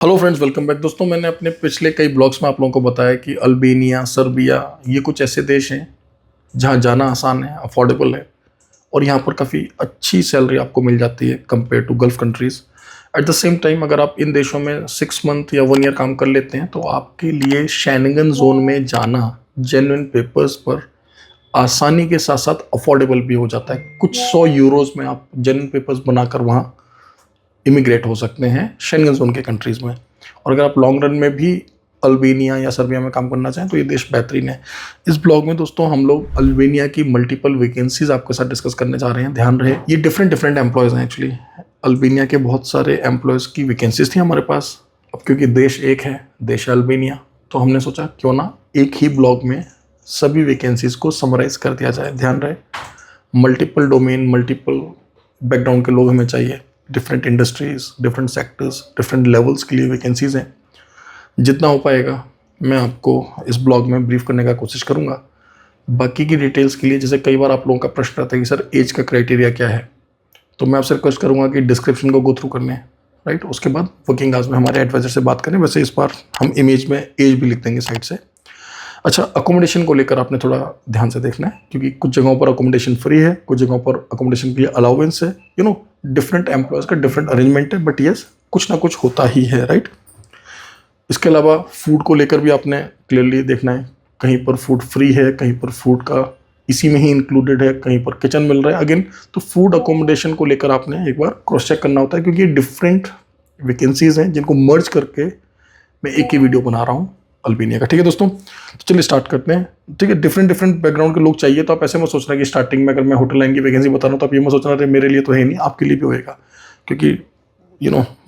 Hello friends, welcome back. दोस्तों, मैंने अपने पिछले कई ब्लॉग्स में आप लोगों को बताया कि अल्बानिया, सर्बिया ये कुछ ऐसे देश हैं जहां जाना आसान है, अफोर्डेबल है और यहां पर काफ़ी अच्छी सैलरी आपको मिल जाती है compare to Gulf countries. At the same time अगर आप इन देशों में 6 मंथ या 1 ईयर काम कर लेते हैं तो आपके लिए शेंगन जोन में जाना जेन्युइन पेपर्स पर आसानी के साथ साथ अफोर्डेबल भी हो जाता है। कुछ 100 यूरोज़ में आप जेन्युइन पेपर्स बनाकर वहाँ इमिग्रेट हो सकते हैं शेंगन जोन के कंट्रीज़ में। और अगर आप लॉन्ग रन में भी अल्बानिया या सर्बिया में काम करना चाहें तो ये देश बेहतरीन है। इस ब्लॉग में दोस्तों हम लोग अल्बानिया की मल्टीपल वैकेंसीज आपके साथ डिस्कस करने जा रहे हैं। ध्यान रहे, ये डिफरेंट एम्प्लॉयज़ हैं। एक्चुअली अल्बानिया के बहुत सारे एम्प्लॉयज़ की वैकेंसीज थी हमारे पास। अब क्योंकि देश एक है, देश है अल्बानिया, तो हमने सोचा क्यों ना एक ही ब्लॉग में सभी वैकेंसीज को समराइज कर दिया जाए। ध्यान रहे, मल्टीपल डोमेन, मल्टीपल बैकग्राउंड के लोग हमें चाहिए, different industries, different sectors, different levels के लिए वैकेंसीज हैं। जितना हो पाएगा मैं आपको इस ब्लॉग में ब्रीफ करने का कोशिश करूंगा। बाकी की डिटेल्स के लिए, जैसे कई बार आप लोगों का प्रश्न रहता है कि सर एज का क्राइटेरिया क्या है, तो मैं आपसे रिक्वेस्ट करूंगा कि डिस्क्रिप्शन को गो थ्रू कर लें, राइट। उसके बाद वर्किंग आवर्स में हमारे एडवाइजर से बात करें। वैसे इस बार हम इमेज में एज भी लिख देंगे साइड से। अच्छा, अकोमोडेशन को लेकर आपने थोड़ा ध्यान से देखना है क्योंकि कुछ जगहों पर अकोमोडेशन फ्री है, कुछ जगहों पर अकोमोडेशन के लिए अलाउंस है। डिफरेंट एम्प्लॉयज़ का डिफरेंट अरेंजमेंट है, बट यस कुछ ना कुछ होता ही है, राइट। इसके अलावा फूड को लेकर भी आपने क्लियरली देखना है। कहीं पर फूड फ्री है, कहीं पर फूड का इसी में ही इंक्लूडेड है, कहीं पर किचन मिल रहा है। अगेन तो फूड अकोमोडेशन को लेकर आपने एक बार क्रॉस चेक करना होता है क्योंकि डिफरेंट वैकेंसीज हैं जिनको मर्ज करके मैं एक ही वीडियो बना रहा हूँ अल्बानिया का। ठीक है दोस्तों, तो चलिए स्टार्ट करते हैं। ठीक है, डिफरेंट बैकग्राउंड के लोग चाहिए, तो आप ऐसे मत सोच रहे कि स्टार्टिंग में अगर मैं होटल लाइन की वैकेंसी बता रहा हूँ तो आप ये मत सोचना मेरे लिए तो है नहीं, आपके लिए भी होएगा क्योंकि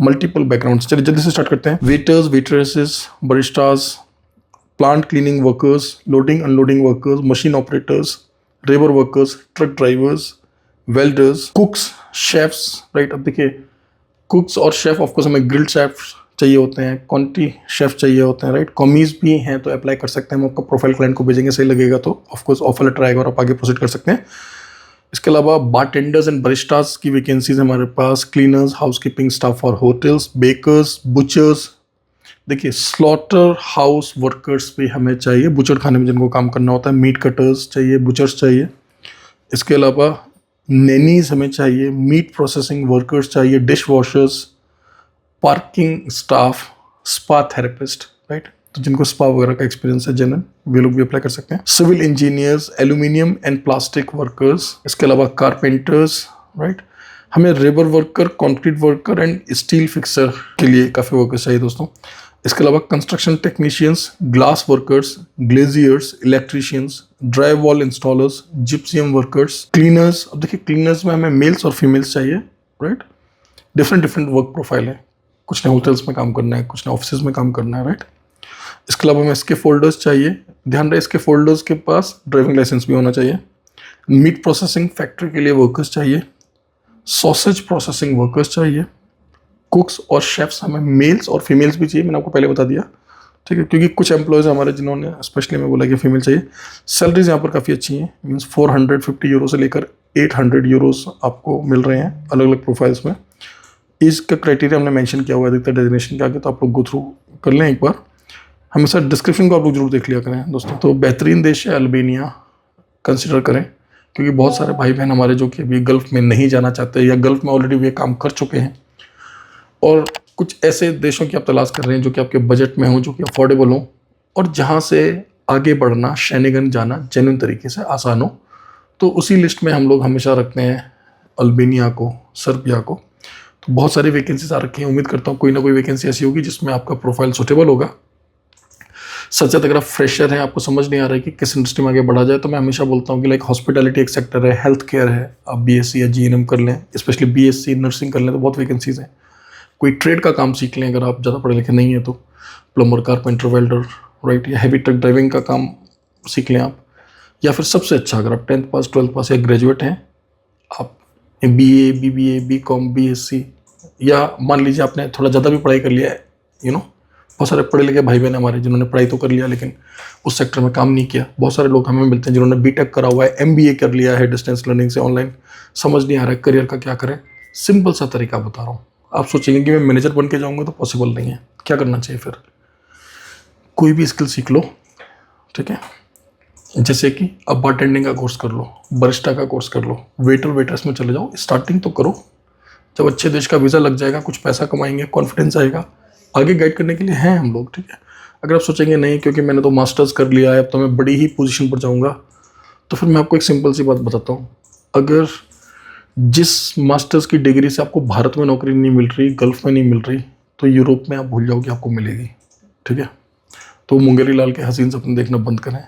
मल्टीपल बैकग्राउंड। चलिए जल्दी से स्टार्ट करते हैं। Waiters, waitresses, baristas, plant cleaning workers, loading unloading workers, machine operators, labour workers, truck drivers, welders, cooks, chefs, right. अब देखिए, कुक्स और शेफ ऑफकोर्स हमें ग्रिल्ड शेफ चाहिए होते हैं, क्वांटिटी शेफ चाहिए होते हैं, राइट। कॉमीज भी हैं तो अप्लाई कर सकते हैं। हम आपका प्रोफाइल क्लाइंट को भेजेंगे, सही लगेगा तो ऑफकोर्स ऑफर लेटर आएगा और आप आगे प्रोसीड कर सकते हैं। इसके अलावा बारटेंडर्स एंड बरिस्टास की वैकेंसीज हमारे पास, cleaners, housekeeping staff for hotels, bakers, butchers. देखिए, स्लॉटर हाउस वर्कर्स भी हमें चाहिए, बुचर खाने में जिनको काम करना होता है। मीट कटर्स चाहिए, बुचर्स चाहिए। इसके अलावा नैनीज हमें चाहिए, मीट प्रोसेसिंग वर्कर्स चाहिए, dish washers, parking staff, spa therapist, right. तो जिनको स्पा वगैरह का एक्सपीरियंस है जनरल, वे लोग भी अप्लाई कर सकते हैं। Civil engineers, aluminium and plastic workers. इसके अलावा कारपेंटर्स, राइट। हमें rebar worker, concrete worker and steel fixer के लिए काफ़ी वर्कर्स चाहिए दोस्तों। इसके अलावा construction technicians, glass workers, glaziers, electricians, dry wall installers, gypsum workers, cleaners. अब देखिए, क्लीनर्स में हमें मेल्स और फीमेल्स चाहिए, राइट। डिफरेंट वर्क प्रोफाइल है, कुछ ने होटल्स में काम करना है, कुछ ने ऑफिस में काम करना है, राइट। इसके अलावा हमें इसके फोल्डर्स चाहिए। ध्यान रहे, इसके फोल्डर्स के पास ड्राइविंग लाइसेंस भी होना चाहिए। मीट प्रोसेसिंग फैक्ट्री के लिए वर्कर्स चाहिए, सॉसेज प्रोसेसिंग वर्कर्स चाहिए, कुक्स और शेफ्स हमें मेल्स और फीमेल्स भी चाहिए, मैंने आपको पहले बता दिया, ठीक है। क्योंकि कुछ एम्प्लॉयज़ हमारे जिन्होंने स्पेशली हमें बोला कि फीमेल चाहिए। सैलरीज यहाँ पर काफ़ी अच्छी हैं, मीन्स 450 यूरो से लेकर 800 यूरोस आपको मिल रहे हैं अलग अलग प्रोफाइल्स में। इसका क्राइटेरिया हमने मेंशन किया हुआ है अधिकतर डेजिग्नेशन के आगे, तो आप लोग गो थ्रू कर लें एक बार। हमेशा डिस्क्रिप्शन को आप लोग जरूर देख लिया करें दोस्तों। तो बेहतरीन देश है अल्बानिया, कंसिडर करें क्योंकि बहुत सारे भाई बहन हमारे जो कि अभी गल्फ़ में नहीं जाना चाहते या गल्फ़ में ऑलरेडी वे काम कर चुके हैं, और कुछ ऐसे देशों की आप तलाश कर रहे हैं जो कि आपके बजट में हो, जो कि अफोर्डेबल हो और जहाँ से आगे बढ़ना, शेंगन जाना जेन्युइन तरीके से आसान हो। तो उसी लिस्ट में हम लोग हमेशा रखते हैं अल्बानिया को, सर्बिया को। तो बहुत सारी वैकेंसीज आ रखी हैं, उम्मीद करता हूँ कोई ना कोई वैकेंसी ऐसी होगी जिसमें आपका प्रोफाइल सूटेबल होगा। सच अगर आप फ्रेशर हैं, आपको समझ नहीं आ रहा है कि किस इंडस्ट्री में आगे बढ़ा जाए, तो मैं हमेशा बोलता हूँ कि लाइक हॉस्पिटैलिटी एक सेक्टर है, हेल्थ केयर है, आप बीएससी या जीएनएम कर लें, स्पेशली बीएससी नर्सिंग कर लें तो बहुत वैकेंसीज हैं। कोई ट्रेड का काम सीख लें अगर आप ज़्यादा पढ़े लिखे नहीं हैं तो, प्लम्बर, कारपेंटर, वेल्डर, राइट, या हैवी ट्रक ड्राइविंग का काम सीख लें आप। या फिर सबसे अच्छा, अगर आप 10th पास, 12th पास या ग्रेजुएट हैं, आप BA, BBA, BCom, BSc, या मान लीजिए आपने थोड़ा ज़्यादा भी पढ़ाई कर लिया है, बहुत सारे पढ़े लिखे भाई बहन हमारे जिन्होंने पढ़ाई तो कर लिया लेकिन उस सेक्टर में काम नहीं किया। बहुत सारे लोग हमें मिलते हैं जिन्होंने बीटेक करा हुआ है, MBA कर लिया है डिस्टेंस लर्निंग से, ऑनलाइन, समझ नहीं आ रहा है करियर का क्या करें। सिंपल सा तरीका बता रहा हूँ। आप सोचेंगे कि मैं मैनेजर बन के जाऊँगा, तो पॉसिबल नहीं है। क्या करना चाहिए फिर? कोई भी स्किल सीख लो, ठीक है। जैसे कि अब बारटेंडिंग का कोर्स कर लो, बरिस्टा का कोर्स कर लो, वेटर वेटर्स में चले जाओ, स्टार्टिंग तो करो। जब अच्छे देश का वीज़ा लग जाएगा, कुछ पैसा कमाएंगे, कॉन्फिडेंस आएगा, आगे गाइड करने के लिए हैं हम लोग, ठीक है। अगर आप सोचेंगे नहीं क्योंकि मैंने तो मास्टर्स कर लिया है अब तो मैं बड़ी ही पोजीशन पर जाऊंगा, तो फिर मैं आपको एक सिंपल सी बात बताता हूँ। अगर जिस मास्टर्स की डिग्री से आपको भारत में नौकरी नहीं मिल रही, गल्फ में नहीं मिल रही, तो यूरोप में आप भूल जाओगे आपको मिलेगी, ठीक है। तो मुंगेरी लाल के हसीन सपने देखना बंद करें,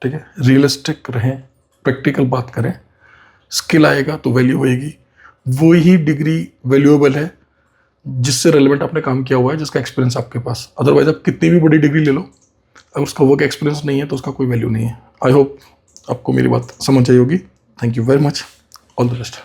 ठीक है। रियलिस्टिक रहें, प्रैक्टिकल बात करें, स्किल आएगा तो वैल्यू होएगी। वो ही डिग्री वैल्यूएबल है जिससे रेलिवेंट आपने काम किया हुआ है, जिसका एक्सपीरियंस आपके पास। अदरवाइज आप कितनी भी बड़ी डिग्री ले लो, अगर उसका वर्क एक्सपीरियंस नहीं है तो उसका कोई वैल्यू नहीं है। आई होप आपको मेरी बात समझ आई होगी। Thank you very much, all the best.